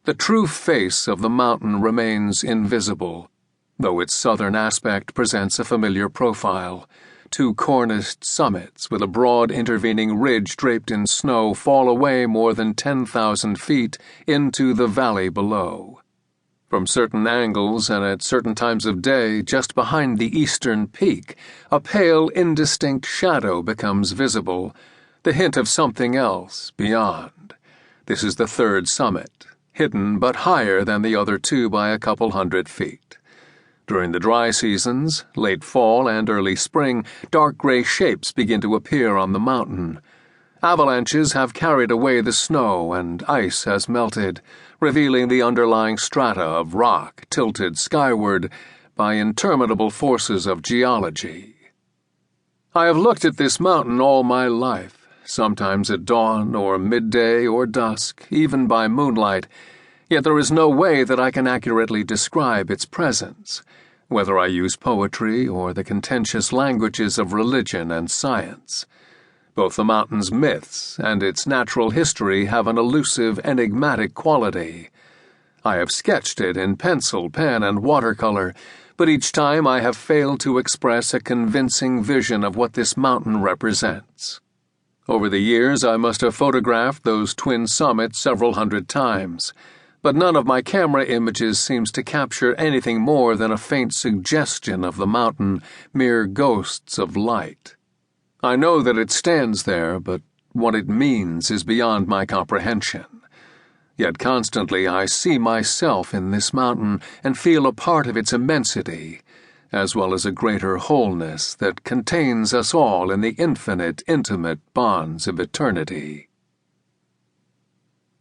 The true face of the mountain remains invisible, though its southern aspect presents a familiar profile. Two corniced summits with a broad intervening ridge draped in snow fall away more than 10,000 feet into the valley below. From certain angles and at certain times of day, just behind the eastern peak, a pale, indistinct shadow becomes visible, the hint of something else beyond. This is the third summit, hidden but higher than the other two by a couple hundred feet. During the dry seasons, late fall and early spring, dark gray shapes begin to appear on the mountain. Avalanches have carried away the snow and ice has melted, revealing the underlying strata of rock tilted skyward by interminable forces of geology. I have looked at this mountain all my life, sometimes at dawn or midday or dusk, even by moonlight, yet there is no way that I can accurately describe its presence, whether I use poetry or the contentious languages of religion and science. Both the mountain's myths and its natural history have an elusive, enigmatic quality. I have sketched it in pencil, pen, and watercolor, but each time I have failed to express a convincing vision of what this mountain represents. Over the years, I must have photographed those twin summits several hundred times, but none of my camera images seems to capture anything more than a faint suggestion of the mountain, mere ghosts of light. I know that it stands there, but what it means is beyond my comprehension. Yet constantly I see myself in this mountain and feel a part of its immensity, as well as a greater wholeness that contains us all in the infinite, intimate bonds of eternity.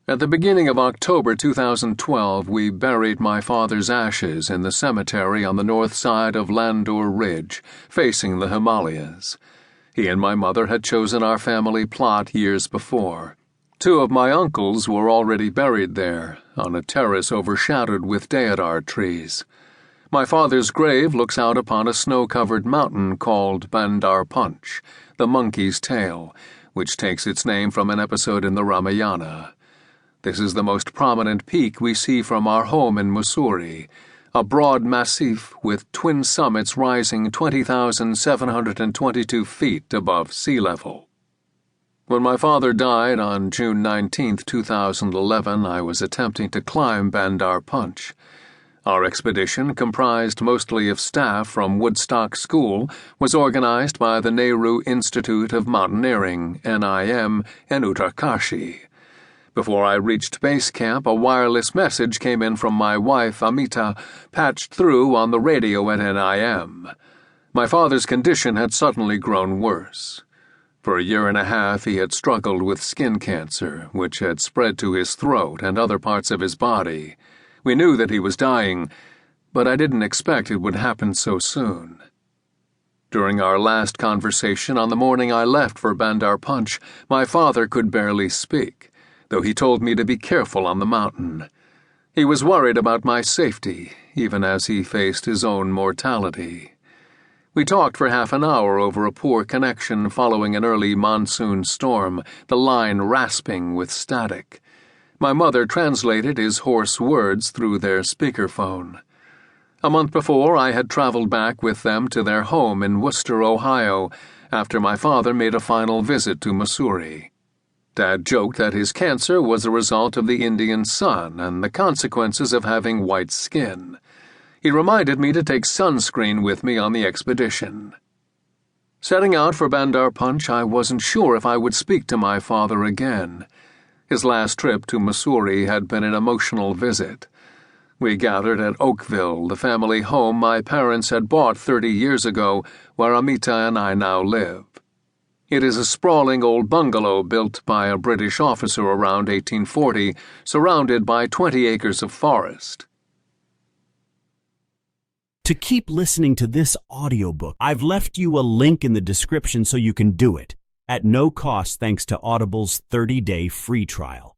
At the beginning of October 2012, we buried my father's ashes in the cemetery on the north side of Landur Ridge, facing the Himalayas. He and my mother had chosen our family plot years before. Two of my uncles were already buried there, on a terrace overshadowed with deodar trees. My father's grave looks out upon a snow-covered mountain called Bandar Punch, the monkey's tail, which takes its name from an episode in the Ramayana. This is the most prominent peak we see from our home in Mussoorie, a broad massif with twin summits rising 20,722 feet above sea level. When my father died on June 19, 2011, I was attempting to climb Bandar Punch. Our expedition, comprised mostly of staff from Woodstock School, was organized by the Nehru Institute of Mountaineering, NIM, in Uttarkashi. Before I reached base camp, a wireless message came in from my wife, Amita, patched through on the radio at NIM. My father's condition had suddenly grown worse. For a year and a half, he had struggled with skin cancer, which had spread to his throat and other parts of his body. We knew that he was dying, but I didn't expect it would happen so soon. During our last conversation on the morning I left for Bandar Punch, my father could barely speak, though he told me to be careful on the mountain. He was worried about my safety, even as he faced his own mortality. We talked for half an hour over a poor connection following an early monsoon storm, the line rasping with static. My mother translated his hoarse words through their speakerphone. A month before, I had traveled back with them to their home in Worcester, Ohio, after my father made a final visit to Mussoorie. Dad joked that his cancer was a result of the Indian sun and the consequences of having white skin. He reminded me to take sunscreen with me on the expedition. Setting out for Bandar Punch, I wasn't sure if I would speak to my father again. His last trip to Mussoorie had been an emotional visit. We gathered at Oakville, the family home my parents had bought 30 years ago, where Amita and I now live. It is a sprawling old bungalow built by a British officer around 1840, surrounded by 20 acres of forest. To keep listening to this audiobook, I've left you a link in the description so you can do it, at no cost thanks to Audible's 30-day free trial.